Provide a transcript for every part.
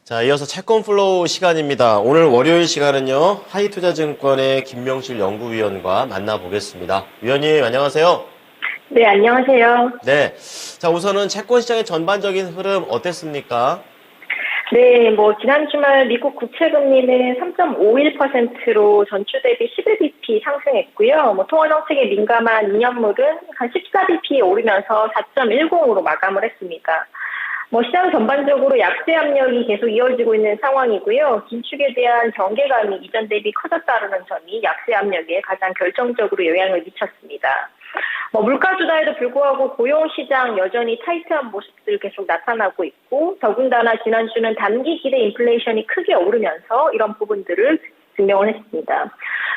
자, 이어서 채권 플로우 시간입니다. 오늘 월요일 시간은요, 하이투자증권의 김명실 연구위원과 만나보겠습니다. 위원님, 안녕하세요. 네, 안녕하세요. 네. 자, 우선은 채권 시장의 전반적인 흐름 어땠습니까? 네, 지난 주말 미국 국채금리는 3.51%로 전주 대비 11bp 상승했고요. 통화 정책에 민감한 2년물은 한 14bp 오르면서 4.10으로 마감을 했습니다. 시장 전반적으로 약세 압력이 계속 이어지고 있는 상황이고요. 긴축에 대한 경계감이 이전 대비 커졌다는 점이 약세 압력에 가장 결정적으로 영향을 미쳤습니다. 물가 주다에도 불구하고 고용시장 여전히 타이트한 모습들 계속 나타나고 있고, 더군다나 지난주는 단기 기대 인플레이션이 크게 오르면서 이런 부분들을 증명을 했습니다.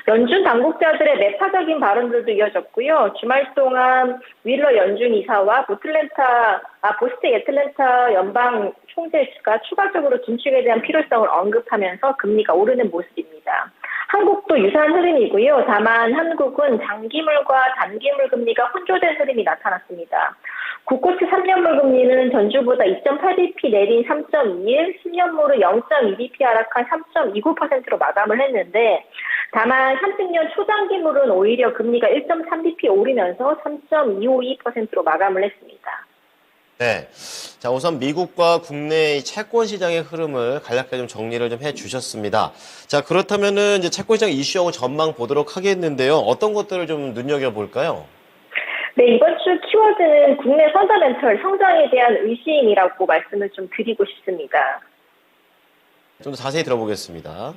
연준 당국자들의 매파적인 발언들도 이어졌고요. 주말 동안 윌러 연준 이사와 보스트 애틀랜타 연방 총재가 추가적으로 긴축에 대한 필요성을 언급하면서 금리가 오르는 모습입니다. 한국도 유사한 흐름이고요. 다만 한국은 장기물과 단기물 금리가 혼조된 흐름이 나타났습니다. 국고채 3년물 금리는 전주보다 2.8bp 내린 3.21, 10년물은 0.2bp 하락한 3.29%로 마감을 했는데, 다만 30년 초장기물은 오히려 금리가 1.3bp 오르면서 3.252%로 마감을 했습니다. 네. 자, 우선 미국과 국내 채권 시장의 흐름을 간략하게 좀 정리를 좀 해주셨습니다. 자, 그렇다면은 이제 채권 시장 이슈하고 전망 보도록 하겠는데요. 어떤 것들을 좀 눈여겨볼까요? 네, 이번 주 키워드는 국내 펀더멘털 성장에 대한 의심이라고 말씀을 좀 드리고 싶습니다. 좀 더 자세히 들어보겠습니다.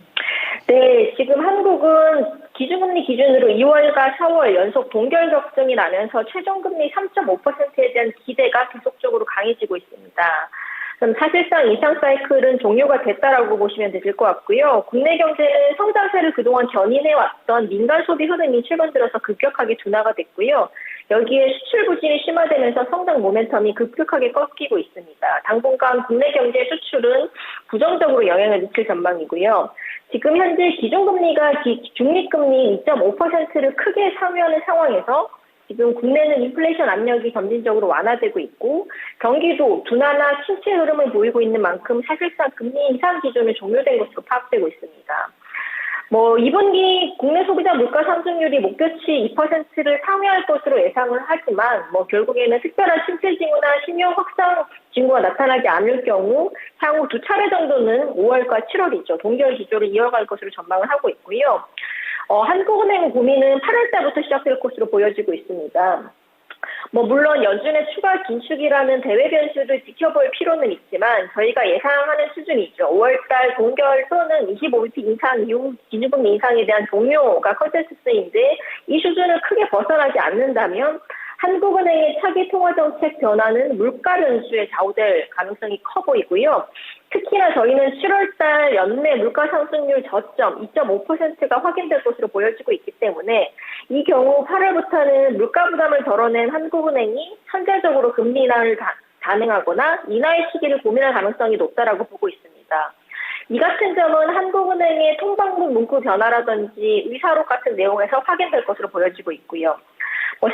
네, 지금 한국은 기준금리 기준으로 2월과 4월 연속 동결 격등이 나면서 최종금리 3.5%에 대한 기대가 계속적으로 강해지고 있습니다. 그럼 사실상 인상 사이클은 종료가 됐다라고 보시면 되실 것 같고요. 국내 경제는 성장세를 그동안 견인해왔던 민간 소비 흐름이 최근 들어서 급격하게 둔화가 됐고요. 여기에 수출 부진이 심화되면서 성장 모멘텀이 급격하게 꺾이고 있습니다. 당분간 국내 경제 수출은 부정적으로 영향을 미칠 전망이고요. 지금 현재 기준금리가 중립금리 2.5%를 크게 상회하는 상황에서 지금 국내는 인플레이션 압력이 점진적으로 완화되고 있고, 경기도 둔화나 침체 흐름을 보이고 있는 만큼 사실상 금리 인상 기준은 종료된 것으로 파악되고 있습니다. 2분기 국내 소비자 물가 상승률이 목표치 2%를 상회할 것으로 예상을 하지만, 결국에는 특별한 침체 징후나 신용 확산 징후가 나타나지 않을 경우 향후 2차례 정도는 5월과 7월이죠. 동결 기조를 이어갈 것으로 전망을 하고 있고요. 한국은행 고민은 8월 달부터 시작될 것으로 보여지고 있습니다. 물론 연준의 추가 긴축이라는 대외 변수를 지켜볼 필요는 있지만 저희가 예상하는 수준이죠. 5월달 동결 또는 25bp 인상 이후 기준금리 인상에 대한 종료가 컨센서스인데, 이 수준을 크게 벗어나지 않는다면 한국은행의 차기 통화정책 변화는 물가 변수에 좌우될 가능성이 커 보이고요. 특히나 저희는 7월달 연내 물가 상승률 저점 2.5%가 확인될 것으로 보여지고 있기 때문에, 이 경우 8월부터는 물가 부담을 덜어낸 한국은행이 선제적으로 금리 인하를 단행하거나 인하의 시기를 고민할 가능성이 높다라고 보고 있습니다. 이 같은 점은 한국은행의 통방문 문구 변화라든지 의사록 같은 내용에서 확인될 것으로 보여지고 있고요.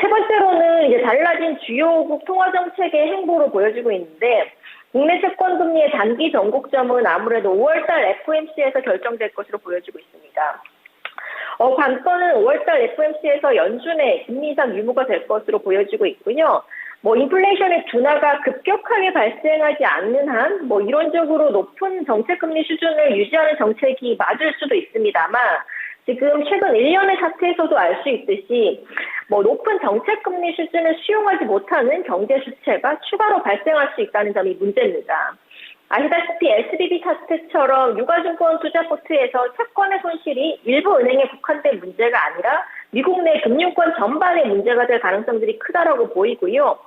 세 번째로는 이제 달라진 주요국 통화정책의 행보로 보여지고 있는데, 국내 채권금리의 단기 변곡점은 아무래도 5월달 FOMC에서 결정될 것으로 보여지고 있습니다. 관건은 5월달 FOMC에서 연준의 금리 인상 유무가 될 것으로 보여지고 있고요. 인플레이션의 둔화가 급격하게 발생하지 않는 한, 이론적으로 높은 정책금리 수준을 유지하는 정책이 맞을 수도 있습니다만, 지금 최근 1년의 사태에서도 알 수 있듯이 높은 정책금리 수준을 수용하지 못하는 경제 수채가 추가로 발생할 수 있다는 점이 문제입니다. 아시다시피 SBB 사태처럼 유가증권 투자포트에서 채권의 손실이 일부 은행에 국한된 문제가 아니라 미국 내 금융권 전반의 문제가 될 가능성들이 크다라고 보이고요.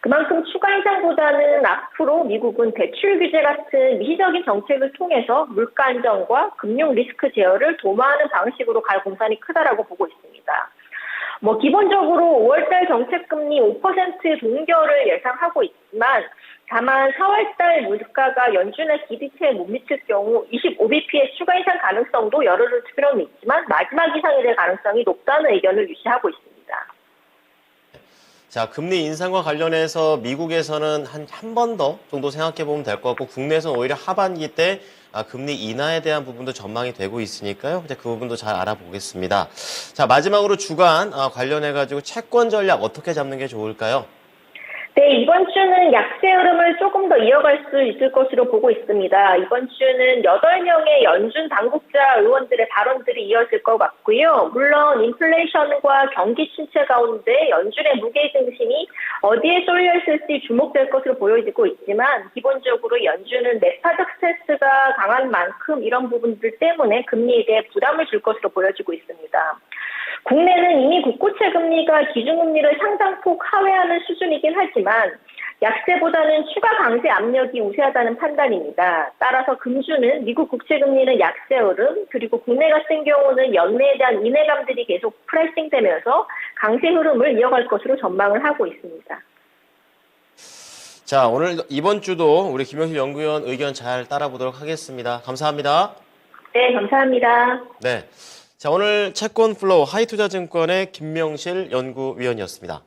그만큼 추가 인상보다는 앞으로 미국은 대출 규제 같은 미시적인 정책을 통해서 물가 안정과 금융 리스크 제어를 도모하는 방식으로 갈 공산이 크다라고 보고 있습니다. 기본적으로 5월달 정책금리 5% 동결을 예상하고 있지만, 다만 4월달 물가가 연준의 기대치에 못 미칠 경우 25bp의 추가 인상 가능성도 열어둘 필요는 있지만 마지막 이상이 될 가능성이 높다는 의견을 유지하고 있습니다. 자, 금리 인상과 관련해서 미국에서는 한 번 더 정도 생각해 보면 될 것 같고, 국내에서는 오히려 하반기 때 금리 인하에 대한 부분도 전망이 되고 있으니까요. 이제 그 부분도 잘 알아보겠습니다. 자, 마지막으로 주간 관련해가지고 채권 전략 어떻게 잡는 게 좋을까요? 네, 이번 주는 약세 흐름을 조금 더 이어갈 수 있을 것으로 보고 있습니다. 이번 주는 8명의 연준 당국자 의원들의 발언들이 이어질 것 같고요. 물론 인플레이션과 경기 침체 가운데 연준의 무게중심이 어디에 쏠려 있을지 주목될 것으로 보여지고 있지만 기본적으로 연준은 매파적 스트레스가 강한 만큼 이런 부분들 때문에 금리에 대해 부담을 줄 것으로 보여지고 있습니다. 국내는 이미 국고채 금리가 기준금리를 상당폭 하회하는 수준이긴 하지만 약세보다는 추가 강세 압력이 우세하다는 판단입니다. 따라서 금주는 미국 국채 금리는 약세 흐름, 그리고 국내 같은 경우는 연내에 대한 인해감들이 계속 프라이싱되면서 강세 흐름을 이어갈 것으로 전망을 하고 있습니다. 자, 오늘 이번 주도 우리 김영실 연구위원 의견 잘 따라보도록 하겠습니다. 감사합니다. 네, 감사합니다. 네. 자, 오늘 채권 플로우 하이투자증권의 김명실 연구위원이었습니다.